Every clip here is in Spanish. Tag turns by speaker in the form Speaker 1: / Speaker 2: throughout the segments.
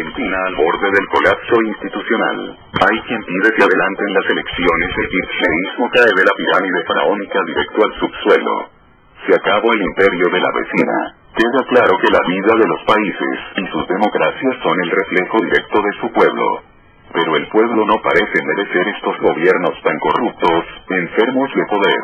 Speaker 1: Argentina al borde del colapso institucional. Hay quien pide que adelanten las elecciones. El kirchnerismo cae de la pirámide faraónica directo al subsuelo. Se acabó el imperio de la vecina. Queda claro que la vida de los países y sus democracias son el reflejo directo de su pueblo. Pero el pueblo no parece merecer estos gobiernos tan corruptos, enfermos de poder.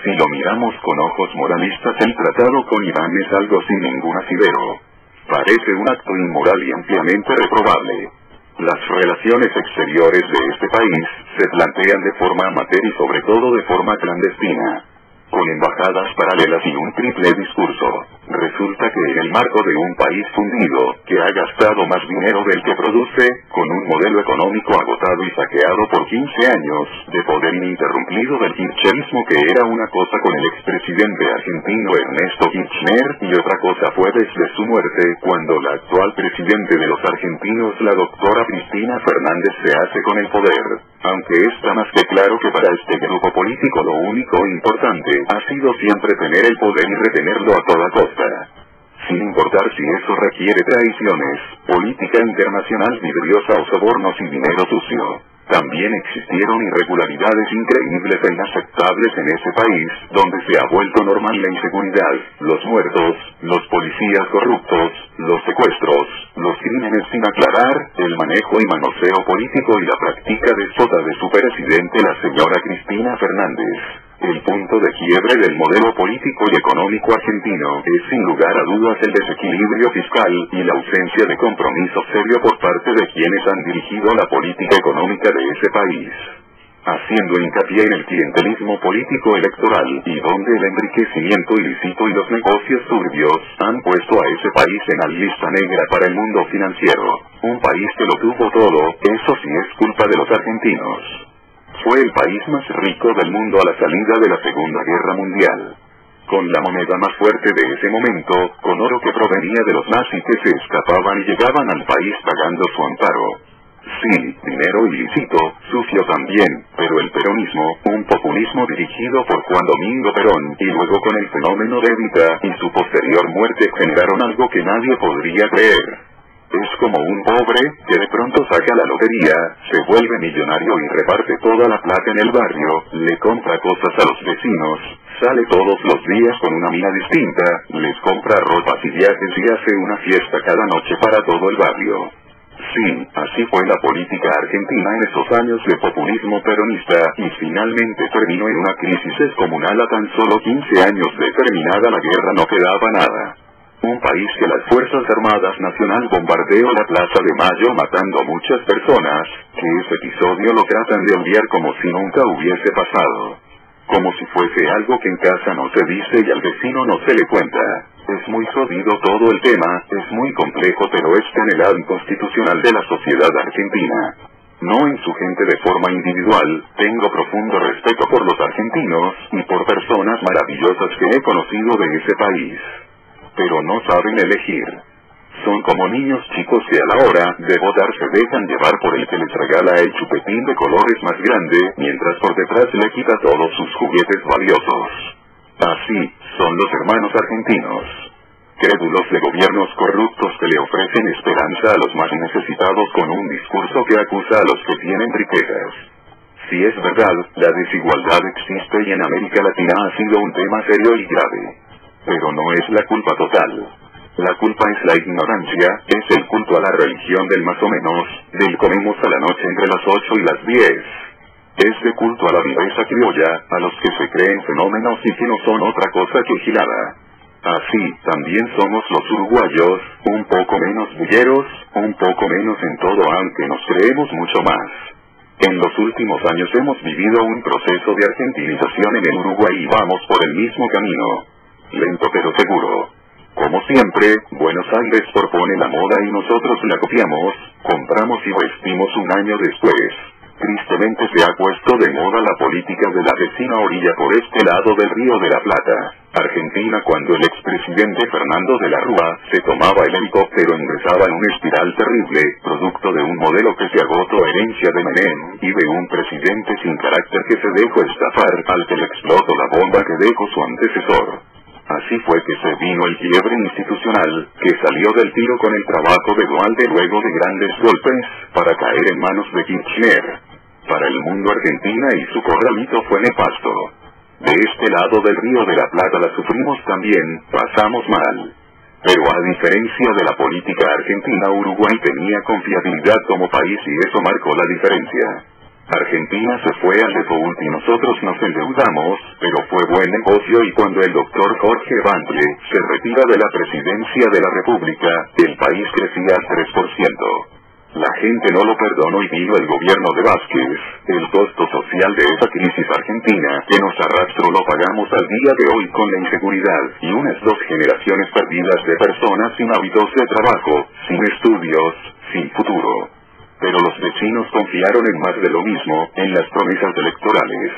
Speaker 1: Si lo miramos con ojos moralistas, el tratado con Irán es algo sin ningún asidero. Parece un acto inmoral y ampliamente reprobable. Las relaciones exteriores de este país se plantean de forma amateur y sobre todo de forma clandestina, con embajadas paralelas y un triple discurso. Resulta que en el marco de un país fundido, que ha gastado más dinero del que produce, con un modelo económico agotado y saqueado por 15 años, de poder ininterrumpido del kirchnerismo, que era una cosa con el expresidente argentino Ernesto Kirchner, y otra cosa fue desde su muerte, cuando la actual presidente de los argentinos, la doctora Cristina Fernández, se hace con el poder. Aunque está más que claro que para este grupo político lo único importante ha sido siempre tener el poder y retenerlo a toda costa. Sin importar si eso requiere traiciones, política internacional vidriosa o sobornos y dinero sucio. También existieron irregularidades increíbles e inaceptables en ese país, donde se ha vuelto normal la inseguridad, los muertos, los policías corruptos, los secuestros, los crímenes sin aclarar, el manejo y manoseo político y la práctica déspota de su presidente, la señora Cristina Fernández. El punto de quiebre del modelo político y económico argentino es sin lugar a dudas el desequilibrio fiscal y la ausencia de compromiso serio por parte de quienes han dirigido la política económica de ese país, haciendo hincapié en el clientelismo político electoral, y donde el enriquecimiento ilícito y los negocios turbios han puesto a ese país en la lista negra para el mundo financiero. Un país que lo tuvo todo, eso sí es culpa de los argentinos. Fue el país más rico del mundo a la salida de la Segunda Guerra Mundial, con la moneda más fuerte de ese momento, con oro que provenía de los nazis que se escapaban y llegaban al país pagando su amparo. Sí, dinero ilícito, sucio también, pero el peronismo, un populismo dirigido por Juan Domingo Perón, y luego con el fenómeno de Evita y su posterior muerte, generaron algo que nadie podría creer. Es como un pobre, que de pronto saca la lotería, se vuelve millonario y reparte toda la plata en el barrio, le compra cosas a los vecinos, sale todos los días con una mina distinta, les compra ropas y viajes y hace una fiesta cada noche para todo el barrio. Sí, así fue la política argentina en esos años de populismo peronista, y finalmente terminó en una crisis descomunal. A tan solo 15 años de terminada la guerra no quedaba nada. Un país que las Fuerzas Armadas Nacional bombardeó la Plaza de Mayo matando a muchas personas, que ese episodio lo tratan de olvidar como si nunca hubiese pasado. Como si fuese algo que en casa no se dice y al vecino no se le cuenta. Es muy jodido todo el tema, es muy complejo, pero está en el lado inconstitucional de la sociedad argentina. No en su gente de forma individual. Tengo profundo respeto por los argentinos, y por personas maravillosas que he conocido de ese país. Pero no saben elegir. Son como niños chicos que a la hora de votar se dejan llevar por el que les regala el chupetín de colores más grande, mientras por detrás le quita todos sus juguetes valiosos. Así son los hermanos argentinos. Crédulos de gobiernos corruptos que le ofrecen esperanza a los más necesitados con un discurso que acusa a los que tienen riquezas. Si es verdad, la desigualdad existe y en América Latina ha sido un tema serio y grave. Pero no es la culpa total. La culpa es la ignorancia, es el culto a la religión del más o menos, del comemos a la noche entre las 8 y las 10. Es de culto a la viveza criolla, a los que se creen fenómenos y que no son otra cosa que gilada. Así, también somos los uruguayos, un poco menos bulleros, un poco menos en todo, aunque nos creemos mucho más. En los últimos años hemos vivido un proceso de argentinización en el Uruguay y vamos por el mismo camino. Lento pero seguro. Como siempre, Buenos Aires propone la moda y nosotros la copiamos, compramos y vestimos un año después. Tristemente se ha puesto de moda la política de la vecina orilla por este lado del Río de la Plata, Argentina, cuando el expresidente Fernando de la Rúa se tomaba el helicóptero ingresaba en una espiral terrible, producto de un modelo que se agotó, herencia de Menem, y de un presidente sin carácter que se dejó estafar, al que le explotó la bomba que dejó su antecesor. Así fue que se vino el quiebre institucional, que salió del tiro con el trabajo de Duhalde luego de grandes golpes, para caer en manos de Kirchner. Para el mundo Argentina y su corralito fue nefasto. De este lado del Río de la Plata la sufrimos también, pasamos mal. Pero a diferencia de la política argentina, Uruguay tenía confiabilidad como país y eso marcó la diferencia. Argentina se fue al default y nosotros nos endeudamos, pero fue buen negocio y cuando el doctor Jorge Bantle se retira de la presidencia de la República, el país crecía al 3%. La gente no lo perdonó y vino el gobierno de Vázquez. El costo social de esa crisis argentina que nos arrastró lo pagamos al día de hoy con la inseguridad y unas 2 generaciones perdidas de personas sin hábitos de trabajo, sin estudios, sin futuro. Pero los vecinos confiaron en más de lo mismo, en las promesas electorales.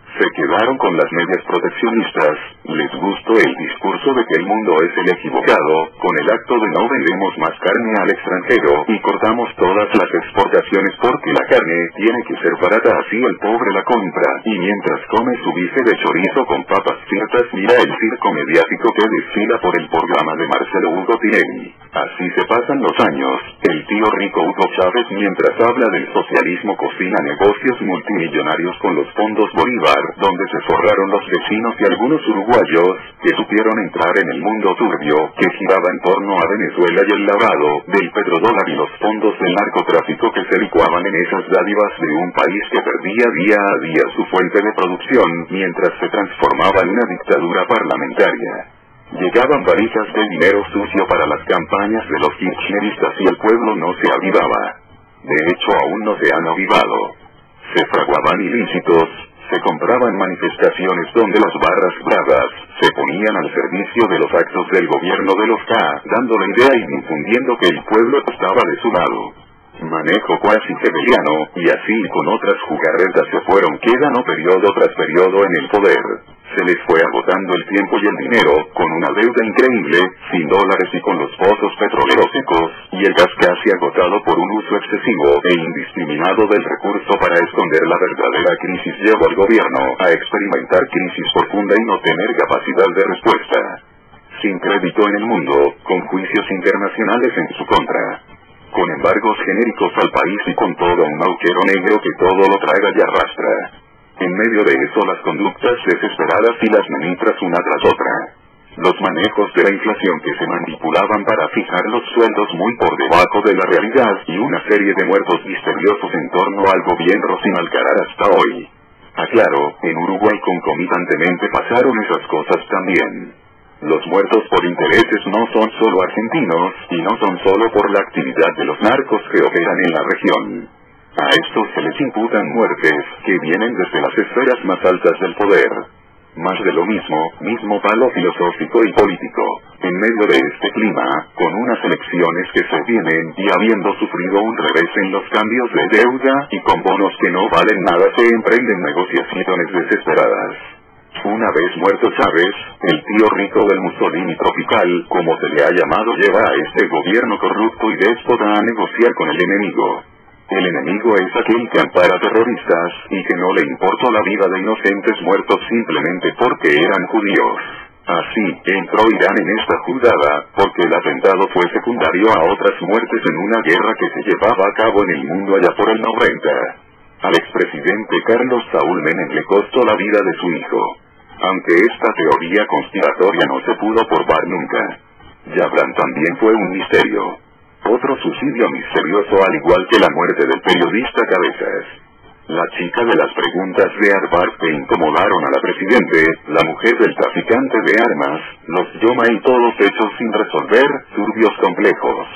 Speaker 1: Se quedaron con las medias proteccionistas, les gustó el discurso de que el mundo es el equivocado, con el acto de no vendemos más carne al extranjero y cortamos todas las exportaciones porque la carne tiene que ser barata así el pobre la compra, y mientras come su bife de chorizo con papas fritas mira el circo mediático que desfila por el programa de Marcelo Hugo Tinelli. Así se pasan los años, el tío rico Hugo Chávez mientras habla del socialismo cocina negocios multimillonarios con los fondos Bolívar, donde se forraron los vecinos y algunos uruguayos, que supieron entrar en el mundo turbio, que giraba en torno a Venezuela y el lavado del petrodólar y los fondos del narcotráfico que se licuaban en esas dádivas de un país que perdía día a día su fuente de producción, mientras se transformaba en una dictadura parlamentaria. Llegaban valijas de dinero sucio para las campañas de los kirchneristas y el pueblo no se avivaba. De hecho aún no se han avivado. Se fraguaban ilícitos, se compraban manifestaciones donde las barras bravas se ponían al servicio de los actos del gobierno de los K, dando la idea y difundiendo que el pueblo estaba de su lado. Manejo cuasi hebeliano, y así con otras jugarretas se fueron quedando periodo tras periodo en el poder. Se les fue agotando el tiempo y el dinero, con una deuda increíble, sin dólares y con los pozos petroleros secos, y el gas casi agotado por un uso excesivo e indiscriminado del recurso para esconder la verdadera crisis llevó al gobierno a experimentar crisis profunda y no tener capacidad de respuesta. Sin crédito en el mundo, con juicios internacionales en su contra. Con embargos genéricos al país y con todo un agujero negro que todo lo traga y arrastra. En medio de eso las conductas desesperadas y las ministras una tras otra. Los manejos de la inflación que se manipulaban para fijar los sueldos muy por debajo de la realidad y una serie de muertos misteriosos en torno al gobierno sin alcarar hasta hoy. Aclaro, en Uruguay concomitantemente pasaron esas cosas también. Los muertos por intereses no son solo argentinos, y no son solo por la actividad de los narcos que operan en la región. A estos se les imputan muertes, que vienen desde las esferas más altas del poder. Más de lo mismo palo filosófico y político. En medio de este clima, con unas elecciones que se vienen y habiendo sufrido un revés en los cambios de deuda y con bonos que no valen nada se emprenden negociaciones desesperadas. Una vez muerto Chávez, el tío rico del Mussolini tropical, como se le ha llamado, lleva a este gobierno corrupto y déspota a negociar con el enemigo. El enemigo es aquel que ampara terroristas, y que no le importó la vida de inocentes muertos simplemente porque eran judíos. Así, entró Irán en esta jugada, porque el atentado fue secundario a otras muertes en una guerra que se llevaba a cabo en el mundo allá por el 90. Al expresidente Carlos Saúl Menem le costó la vida de su hijo. Aunque esta teoría conspiratoria no se pudo probar nunca. Yabran también fue un misterio. Otro suicidio misterioso al igual que la muerte del periodista Cabezas. La chica de las preguntas de Harvard que incomodaron a la presidente, la mujer del traficante de armas, los Yoma y todos hechos sin resolver, turbios complejos.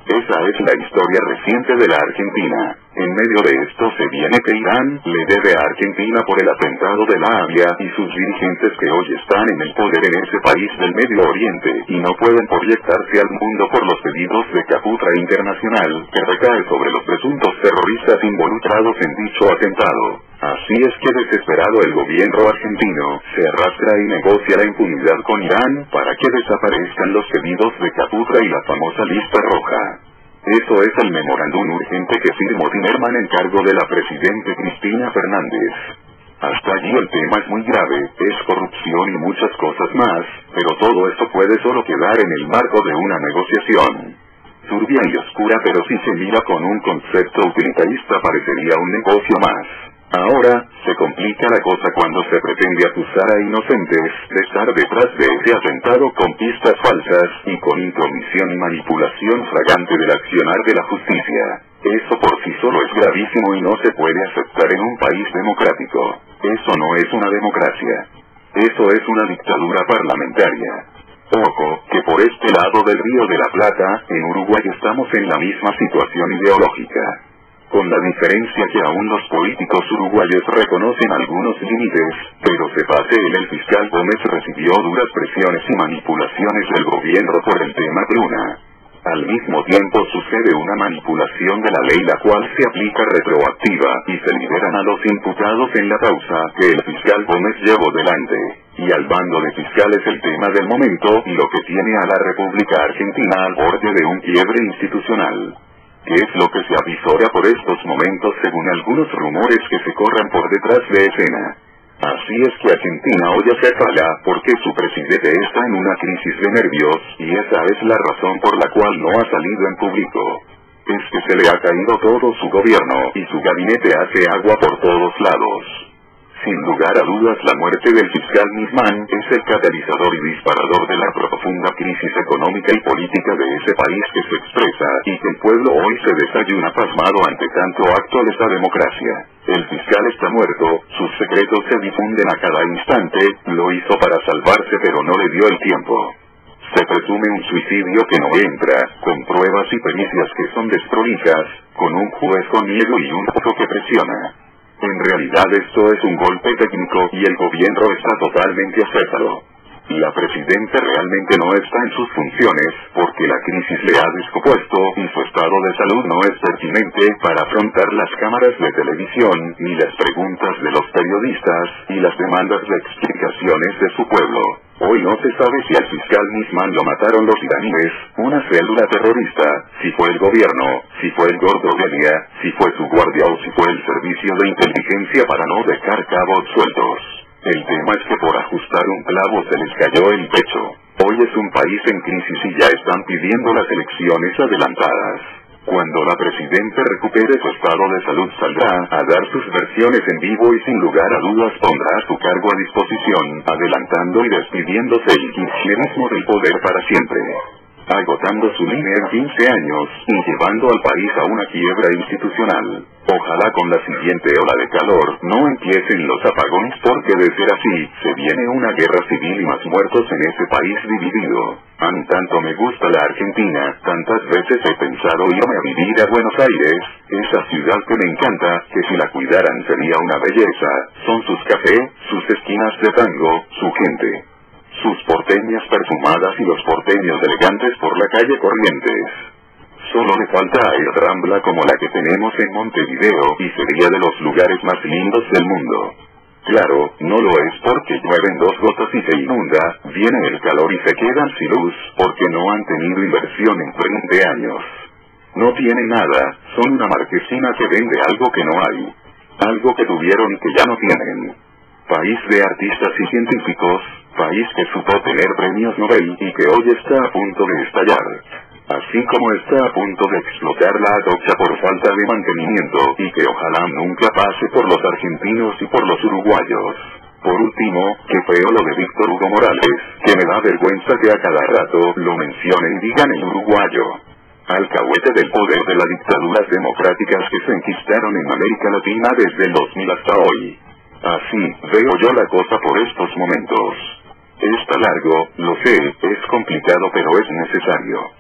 Speaker 1: Esa es la historia reciente de la Argentina. En medio de esto se viene que Irán le debe a Argentina por el atentado de La Había y sus dirigentes que hoy están en el poder en ese país del Medio Oriente y no pueden proyectarse al mundo por los pedidos de captura internacional que recae sobre los presuntos terroristas involucrados en dicho atentado. Así es que desesperado el gobierno argentino se arrastra y negocia la impunidad con Irán para que desaparezcan los pedidos de captura y la famosa lista roja. Eso es el memorándum urgente que firmó Timerman en cargo de la presidente Cristina Fernández. Hasta allí el tema es muy grave, es corrupción y muchas cosas más, pero todo esto puede solo quedar en el marco de una negociación. Turbia y oscura, pero si se mira con un concepto utilitarista parecería un negocio más. Ahora, se complica la cosa cuando se pretende acusar a inocentes de estar detrás de ese atentado con pistas falsas y con intromisión y manipulación flagrante del accionar de la justicia. Eso por sí solo es gravísimo y no se puede aceptar en un país democrático. Eso no es una democracia. Eso es una dictadura parlamentaria. Ojo, que por este lado del Río de la Plata, en Uruguay estamos en la misma situación ideológica. Con la diferencia que aún los políticos uruguayos reconocen algunos límites, pero sepase el fiscal Gómez recibió duras presiones y manipulaciones del gobierno por el tema Bruna. Al mismo tiempo sucede una manipulación de la ley la cual se aplica retroactiva y se liberan a los imputados en la causa que el fiscal Gómez llevó delante. Y al bando de fiscales el tema del momento y lo que tiene a la República Argentina al borde de un quiebre institucional. ¿Qué es lo que se avisora por estos momentos según algunos rumores que se corran por detrás de escena? Así es que Argentina hoy se fala porque su presidente está en una crisis de nervios, y esa es la razón por la cual no ha salido en público. Es que se le ha caído todo su gobierno, y su gabinete hace agua por todos lados. Sin lugar a dudas la muerte del fiscal Nisman es el catalizador y disparador de la profunda crisis económica y política de ese país que se expresa, y que el pueblo hoy se desayuna pasmado ante tanto acto de esa democracia. El fiscal está muerto, sus secretos se difunden a cada instante, lo hizo para salvarse pero no le dio el tiempo. Se presume un suicidio que no entra, con pruebas y pericias que son desprolijas, con un juez con miedo y un poco que presiona. En realidad esto es un golpe técnico y el gobierno está totalmente acéfalo. La presidenta realmente no está en sus funciones porque la crisis le ha descompuesto y su estado de salud no es pertinente para afrontar las cámaras de televisión, ni las preguntas de los periodistas, y las demandas de explicaciones de su pueblo. Hoy no se sabe si al fiscal Nisman lo mataron los iraníes, una célula terrorista, si fue el gobierno, si fue el Gordo Gelia, si fue su guardia o si fue el servicio de inteligencia para no dejar cabos sueltos. El tema es que por ajustar un clavo se les cayó el pecho. Hoy es un país en crisis y ya están pidiendo las elecciones adelantadas. Cuando la presidenta recupere su estado de salud saldrá a dar sus versiones en vivo y sin lugar a dudas pondrá su cargo a disposición, adelantando y despidiéndose el kirchnerismo del poder para siempre. Agotando su línea en 15 años, y llevando al país a una quiebra institucional. Ojalá con la siguiente ola de calor no empiecen los apagones porque de ser así, se viene una guerra civil y más muertos en ese país dividido. A mí tanto me gusta la Argentina, tantas veces he pensado irme a vivir a Buenos Aires, esa ciudad que me encanta, que si la cuidaran sería una belleza, son sus cafés, sus esquinas de tango, su gente. Sus porteñas perfumadas y los porteños elegantes por la calle Corrientes. Solo le falta a Rambla como la que tenemos en Montevideo y sería de los lugares más lindos del mundo. Claro, no lo es porque llueven 2 gotas y se inunda, viene el calor y se quedan sin luz porque no han tenido inversión en 20 años. No tienen nada, son una marquesina que vende algo que no hay. Algo que tuvieron y que ya no tienen. País de artistas y científicos, país que supo tener premios Nobel y que hoy está a punto de estallar. Así como está a punto de explotar la Atocha por falta de mantenimiento y que ojalá nunca pase por los argentinos y por los uruguayos. Por último, qué feo lo de Víctor Hugo Morales, que me da vergüenza que a cada rato lo mencionen y digan el uruguayo. Alcahuete del poder de las dictaduras democráticas que se enquistaron en América Latina desde el 2000 hasta hoy. Así veo yo la cosa por estos momentos. Está largo, lo sé, es complicado pero es necesario.